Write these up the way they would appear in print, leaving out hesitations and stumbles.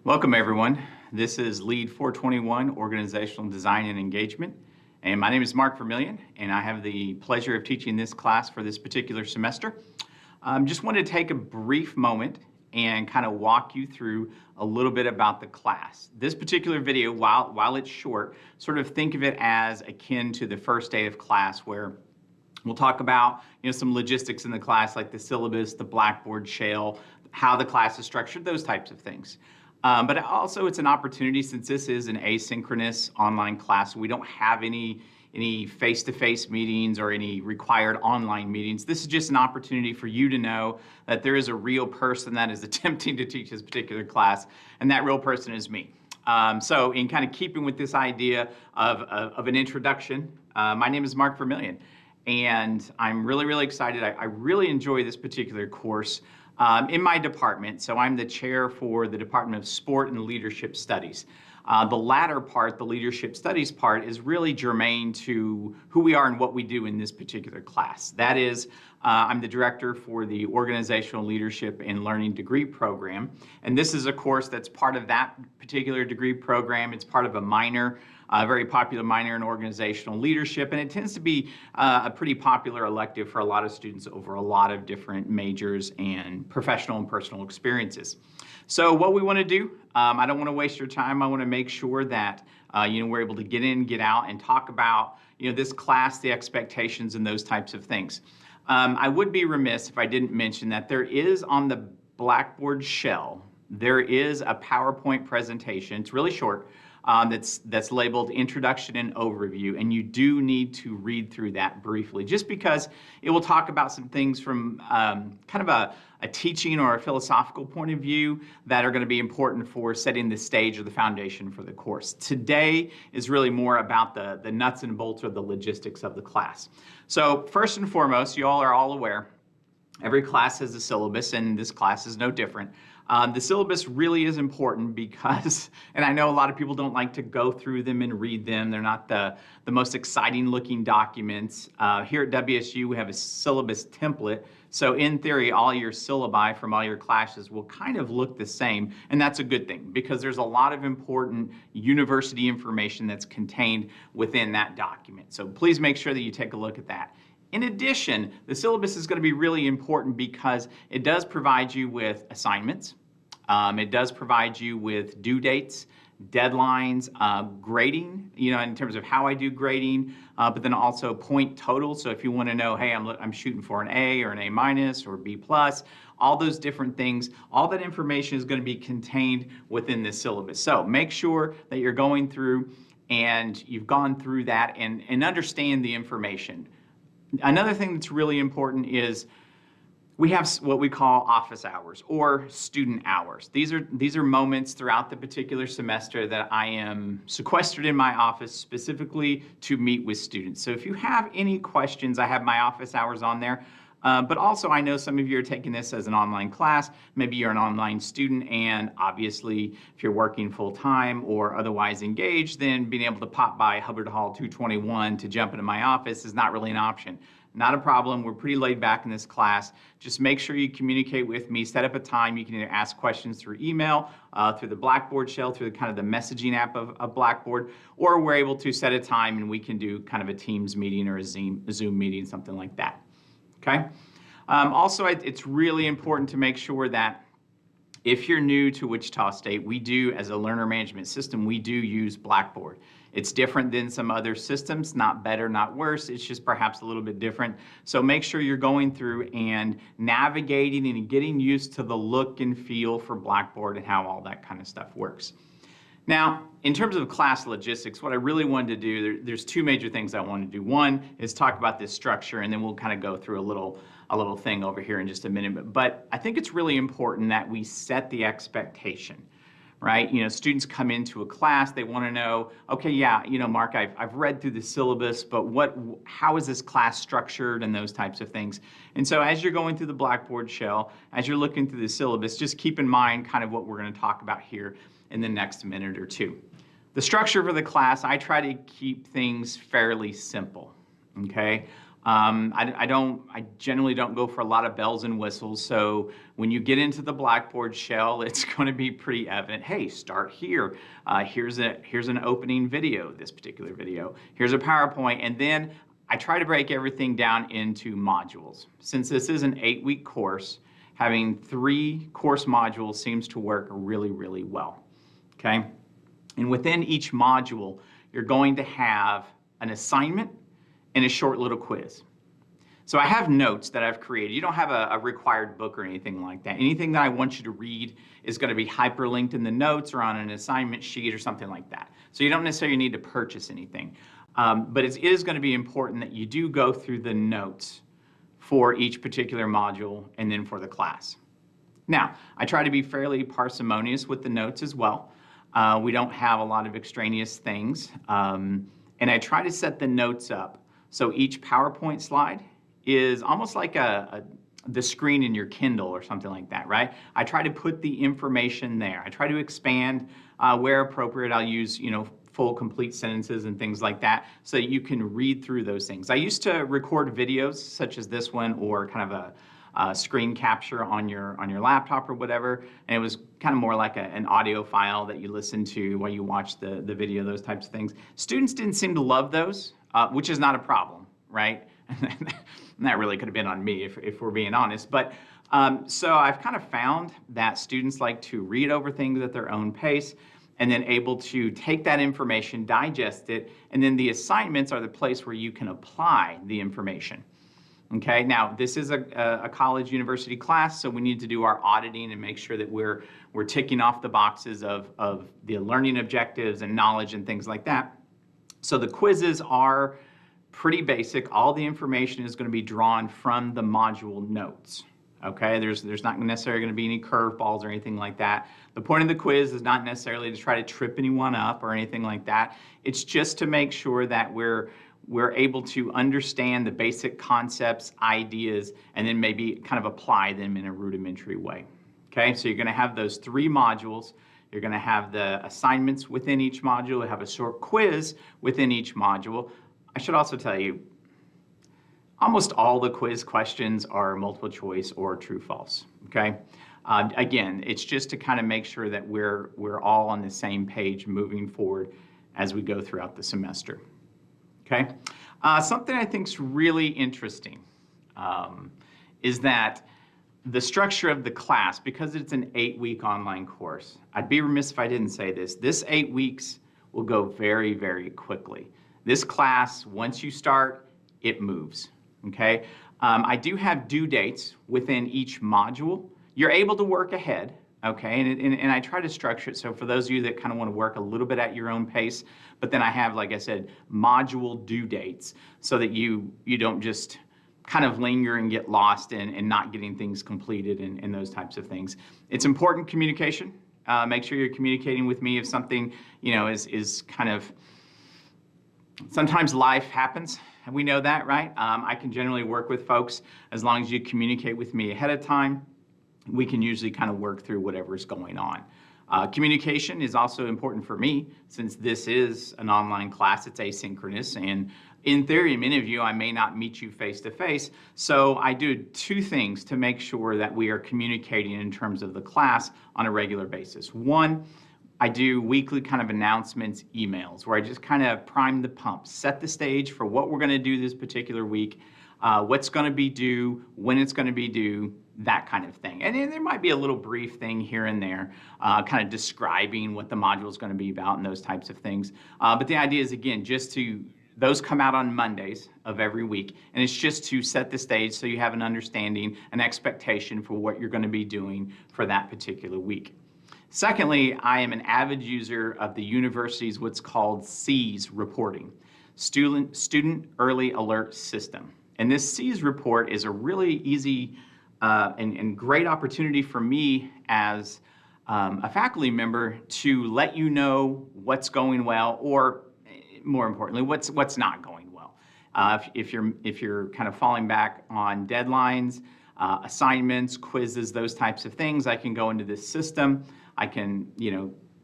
Welcome everyone. This is Lead 421 Organizational Design and Engagement, and my name is Mark Vermillion, and I have the pleasure of teaching this class for this particular semester. Just wanted to take a brief moment and kind of walk you through a little bit about the class. This particular video, while it's short, sort of think of it as akin to the first day of class, where we'll talk about some logistics in the class, like the syllabus, the Blackboard shell, how the class is structured, those types of things. But also it's an opportunity, since this is an asynchronous online class, we don't have any face-to-face meetings or any required online meetings. This is just an opportunity for you to know that there is a real person that is attempting to teach this particular class, and that real person is me. So in kind of keeping with this idea of an introduction, my name is Mark Vermillion, and I'm really excited. I really enjoy this particular course. In my department, so I'm the chair for the Department of Sport and Leadership Studies. The latter part, the leadership studies part, is really germane to who we are and what we do in this particular class. That is, I'm the director for the Organizational Leadership and Learning degree program, and this is a course that's part of that particular degree program. It's part of a minor, a very popular minor in organizational leadership, and it tends to be a pretty popular elective for a lot of students over a lot of different majors and professional and personal experiences. So what we want to do, I don't want to waste your time. I want to make sure that we're able to get in, get out, and talk about this class, the expectations, and those types of things. I would be remiss if I didn't mention that there is on the Blackboard shell, there is a PowerPoint presentation. It's really short. That's labeled Introduction and Overview, and you do need to read through that briefly, just because it will talk about some things from kind of a teaching or a philosophical point of view that are going to be important for setting the stage or the foundation for the course. Today is really more about the nuts and bolts or the logistics of the class. So first and foremost, you all are all aware, every class has a syllabus, and this class is no different. The syllabus really is important because, and I know a lot of people don't like to go through them and read them. They're not the most exciting looking documents. Here at WSU, we have a syllabus template. So in theory, all your syllabi from all your classes will kind of look the same. And that's a good thing, because there's a lot of important university information that's contained within that document. So please make sure that you take a look at that. In addition, the syllabus is going to be really important because it does provide you with assignments. It does provide you with due dates, deadlines, grading, in terms of how I do grading, but then also point totals. So if you want to know, hey, I'm shooting for an A or an A minus or B plus, all those different things, all that information is going to be contained within this syllabus. So make sure that you're going through and you've gone through that and understand the information. Another thing that's really important is we have what we call office hours or student hours. These are moments throughout the particular semester that I am sequestered in my office specifically to meet with students. So if you have any questions, I have my office hours on there. But also, I know some of you are taking this as an online class. Maybe you're an online student, and obviously, if you're working full-time or otherwise engaged, then being able to pop by Hubbard Hall 221 to jump into my office is not really an option. Not a problem. We're pretty laid back in this class. Just make sure you communicate with me. Set up a time. You can either ask questions through email, through the Blackboard shell, through kind of the messaging app of Blackboard, or we're able to set a time and we can do kind of a Teams meeting or a Zoom meeting, something like that. Okay. Also, it's really important to make sure that if you're new to Wichita State, we do, as a learner management system, we do use Blackboard. It's different than some other systems, not better, not worse. It's just perhaps a little bit different. So make sure you're going through and navigating and getting used to the look and feel for Blackboard and how all that kind of stuff works. Now, in terms of class logistics, what I really wanted to do, there's two major things I want to do. One is talk about this structure, and then we'll kind of go through a little thing over here in just a minute. But I think it's really important that we set the expectation, right? Students come into a class, they want to know, okay, yeah, Mark, I've read through the syllabus, but how is this class structured and those types of things. And so as you're going through the Blackboard shell, as you're looking through the syllabus, just keep in mind kind of what we're going to talk about here in the next minute or two. The structure for the class, I try to keep things fairly simple, okay? I generally don't go for a lot of bells and whistles. So when you get into the Blackboard shell, it's going to be pretty evident. Hey, start here. Here's an opening video, this particular video. Here's a PowerPoint. And then I try to break everything down into modules. Since this is an 8-week course, having 3 course modules seems to work really, really well. Okay? And within each module, you're going to have an assignment and a short little quiz. So I have notes that I've created. You don't have a required book or anything like that. Anything that I want you to read is going to be hyperlinked in the notes or on an assignment sheet or something like that. So you don't necessarily need to purchase anything. But it is going to be important that you do go through the notes for each particular module and then for the class. Now, I try to be fairly parsimonious with the notes as well. We don't have a lot of extraneous things. And I try to set the notes up so each PowerPoint slide is almost like the screen in your Kindle or something like that, right? I try to put the information there. I try to expand where appropriate. I'll use, full complete sentences and things like that so that you can read through those things. I used to record videos such as this one or kind of a screen capture on your laptop or whatever, and it was kind of more like an audio file that you listen to while you watch the video, those types of things. Students didn't seem to love those, which is not a problem, right? And that really could have been on me if we're being honest. But so I've kind of found that students like to read over things at their own pace and then able to take that information, digest it, and then the assignments are the place where you can apply the information. Okay, now this is a college university class, so we need to do our auditing and make sure that we're ticking off the boxes of the learning objectives and knowledge and things like that. So the quizzes are pretty basic. All the information is going to be drawn from the module notes. Okay, there's not necessarily going to be any curveballs or anything like that. The point of the quiz is not necessarily to try to trip anyone up or anything like that. It's just to make sure that we're able to understand the basic concepts, ideas, and then maybe kind of apply them in a rudimentary way. Okay, so you're going to have those 3 modules. You're going to have the assignments within each module. You'll have a short quiz within each module. I should also tell you, almost all the quiz questions are multiple choice or true false, okay? Again, it's just to kind of make sure that we're all on the same page moving forward as we go throughout the semester, okay? Something I think is really interesting is that the structure of the class, because it's an 8-week online course, I'd be remiss if I didn't say this. This 8 weeks will go very, very quickly. This class, once you start, it moves. Okay, I do have due dates within each module. You're able to work ahead, okay, and I try to structure it so for those of you that kind of want to work a little bit at your own pace, but then I have, like I said, module due dates so that you don't just kind of linger and get lost in not getting things completed and those types of things. It's important communication. Make sure you're communicating with me if something, is kind of, sometimes life happens. And we know that, right? I can generally work with folks as long as you communicate with me ahead of time. We can usually kind of work through whatever's going on. Communication is also important for me since this is an online class, it's asynchronous. And in theory, many of you, I may not meet you face to face. So I do 2 things to make sure that we are communicating in terms of the class on a regular basis. One, I do weekly kind of announcements, emails, where I just kind of prime the pump, set the stage for what we're going to do this particular week, what's going to be due, when it's going to be due, that kind of thing. And then there might be a little brief thing here and there, kind of describing what the module is going to be about and those types of things. But the idea is, again, those come out on Mondays of every week, and it's just to set the stage so you have an understanding, an expectation for what you're going to be doing for that particular week. Secondly, I am an avid user of the university's what's called SEAS reporting, Student Early Alert System. And this SEAS report is a really easy and great opportunity for me as a faculty member to let you know what's going well, or more importantly, what's not going well. If you're kind of falling back on deadlines, assignments, quizzes, those types of things, I can go into this system. I can,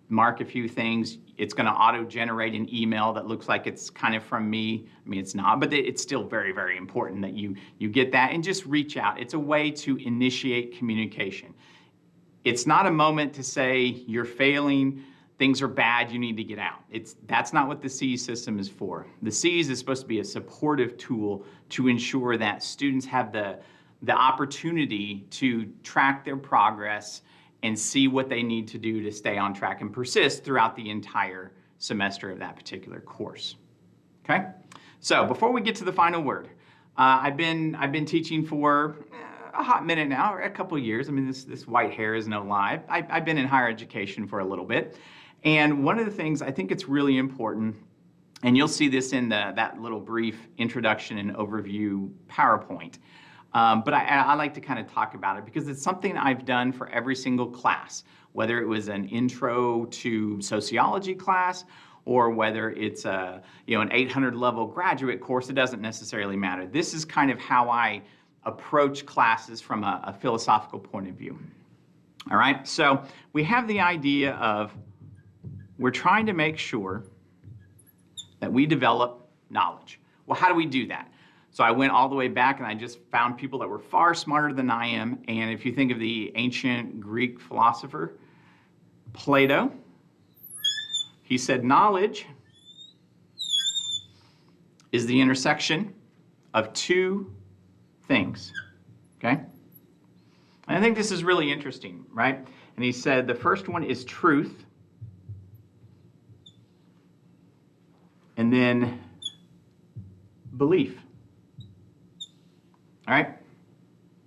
mark a few things. It's going to auto-generate an email that looks like it's kind of from me. I mean, it's not, but it's still very, very important that you get that and just reach out. It's a way to initiate communication. It's not a moment to say you're failing, things are bad, you need to get out. That's not what the SEAS system is for. The SEAS is supposed to be a supportive tool to ensure that students have the opportunity to track their progress and see what they need to do to stay on track and persist throughout the entire semester of that particular course. Okay? So before we get to the final word, I've been teaching for a hot minute now, or a couple of years. I mean, this white hair is no lie. I've been in higher education for a little bit. And one of the things I think it's really important, and you'll see this in that little brief introduction and overview PowerPoint, but I like to kind of talk about it because it's something I've done for every single class, whether it was an intro to sociology class or whether it's an 800 level graduate course. It doesn't necessarily matter. This is kind of how I approach classes from a philosophical point of view. All right, so we have the idea of we're trying to make sure that we develop knowledge. Well, how do we do that? So I went all the way back and I just found people that were far smarter than I am. And if you think of the ancient Greek philosopher, Plato, he said knowledge is the intersection of two things, okay? And I think this is really interesting, right? And he said the first one is truth, and then belief. All right?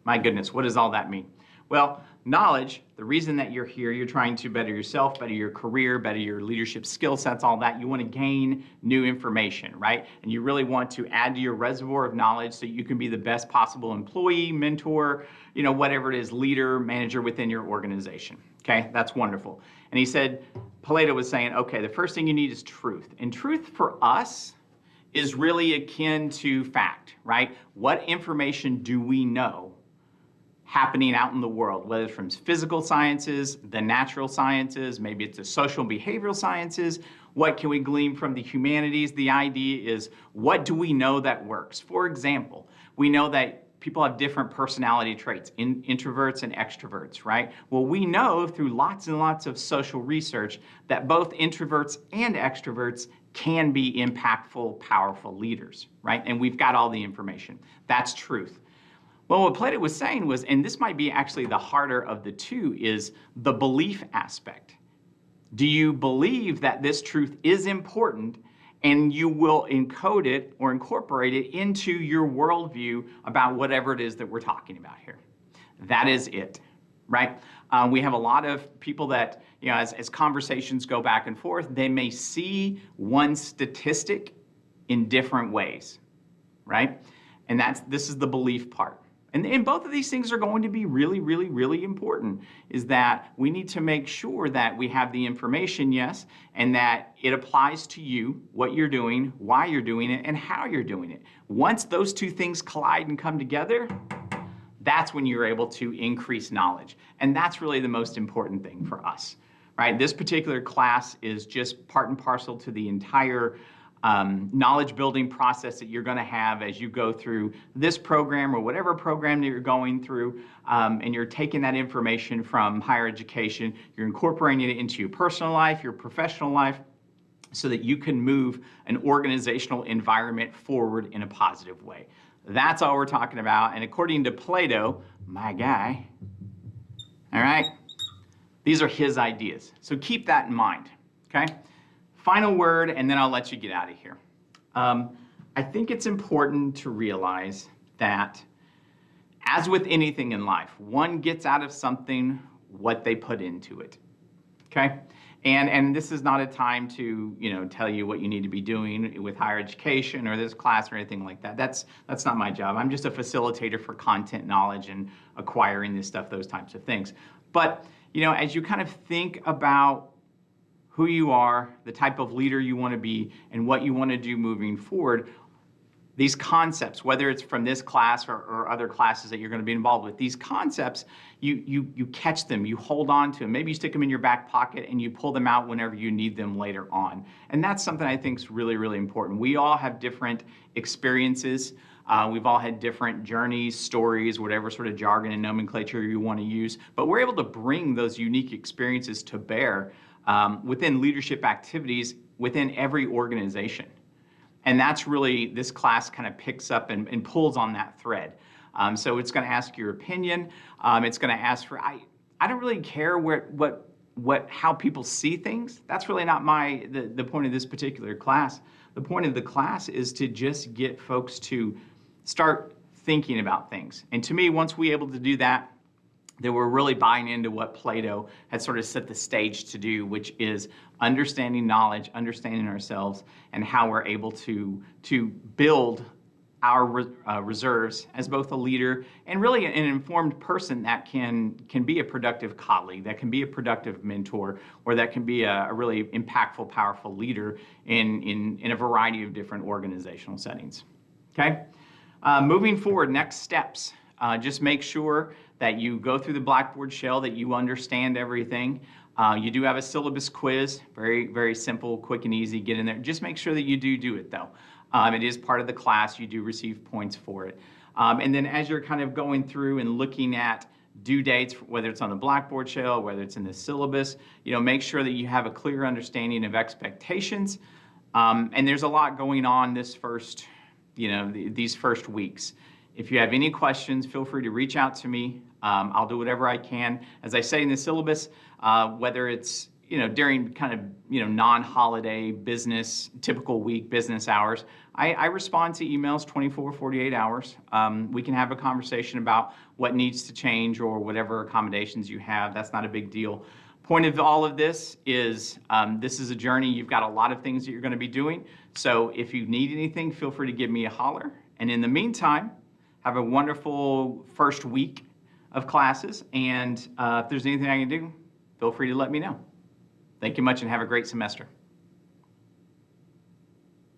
My goodness, what does all that mean? Well, knowledge, the reason that you're here, you're trying to better yourself, better your career, better your leadership skill sets, all that. You want to gain new information, right? And you really want to add to your reservoir of knowledge so you can be the best possible employee, mentor, whatever it is, leader, manager within your organization. Okay, that's wonderful. And he said, Plato was saying, okay, the first thing you need is truth. And truth for us is really akin to fact, right? What information do we know happening out in the world, whether it's from physical sciences, the natural sciences, maybe it's the social and behavioral sciences, what can we glean from the humanities? The idea is, what do we know that works? For example, we know that people have different personality traits, introverts and extroverts, right? Well, we know through lots and lots of social research that both introverts and extroverts can be impactful, powerful leaders, right? And we've got all the information. That's truth. Well, what Plato was saying was, and this might be actually the harder of the two, is the belief aspect. Do you believe that this truth is important and you will encode it or incorporate it into your worldview about whatever it is that we're talking about here? That is it, right? We have a lot of people that, as conversations go back and forth, they may see one statistic in different ways, right? And this is the belief part. And both of these things are going to be really, really, really important, is that we need to make sure that we have the information, yes, and that it applies to you, what you're doing, why you're doing it, and how you're doing it. Once those two things collide and come together, that's when you're able to increase knowledge. And that's really the most important thing for us, right? This particular class is just part and parcel to the entire knowledge building process that you're going to have as you go through this program or whatever program that you're going through, and you're taking that information from higher education, you're incorporating it into your personal life, your professional life, so that you can move an organizational environment forward in a positive way. That's all we're talking about. And according to Plato, my guy, all right, these are his ideas. So keep that in mind, okay? Final word, and then I'll let you get out of here. I think it's important to realize that, as with anything in life, one gets out of something what they put into it, okay? And this is not a time to tell you what you need to be doing with higher education or this class or anything like that. That's not my job. I'm just a facilitator for content knowledge and acquiring this stuff, those types of things. But as you kind of think about who you are, the type of leader you want to be, and what you want to do moving forward, these concepts, whether it's from this class or other classes that you're going to be involved with, these concepts, you catch them, you hold on to them. Maybe you stick them in your back pocket and you pull them out whenever you need them later on. And that's something I think is really, really important. We all have different experiences. We've all had different journeys, stories, whatever sort of jargon and nomenclature you want to use, but we're able to bring those unique experiences to bear within leadership activities within every organization. And that's really, this class kind of picks up and pulls on that thread. So it's going to ask your opinion. It's going to ask for, I don't really care how people see things. That's really not the point of this particular class. The point of the class is to just get folks to start thinking about things. And to me, once we're able to do that, then we're really buying into what Plato had sort of set the stage to do, which is understanding knowledge, understanding ourselves, and how we're able to build our reserves as both a leader and really an informed person that can be a productive colleague, that can be a productive mentor, or that can be a really impactful, powerful leader in a variety of different organizational settings. Okay? Moving forward, next steps. Just make sure that you go through the Blackboard shell, that you understand everything. You do have a syllabus quiz, very, very simple, quick and easy, get in there. Just make sure that you do it though. It is part of the class, you do receive points for it. And then as you're kind of going through and looking at due dates, whether it's on the Blackboard shell, whether it's in the syllabus, make sure that you have a clear understanding of expectations. And there's a lot going on this these first weeks. If you have any questions, feel free to reach out to me. I'll do whatever I can. As I say in the syllabus, whether it's during kind of non-holiday business, typical week business hours, I respond to emails 24, 48 hours. We can have a conversation about what needs to change or whatever accommodations you have. That's not a big deal. Point of all of this is a journey. You've got a lot of things that you're going to be doing. So if you need anything, feel free to give me a holler. And in the meantime, have a wonderful first week of classes. And if there's anything I can do, feel free to let me know. Thank you much and have a great semester.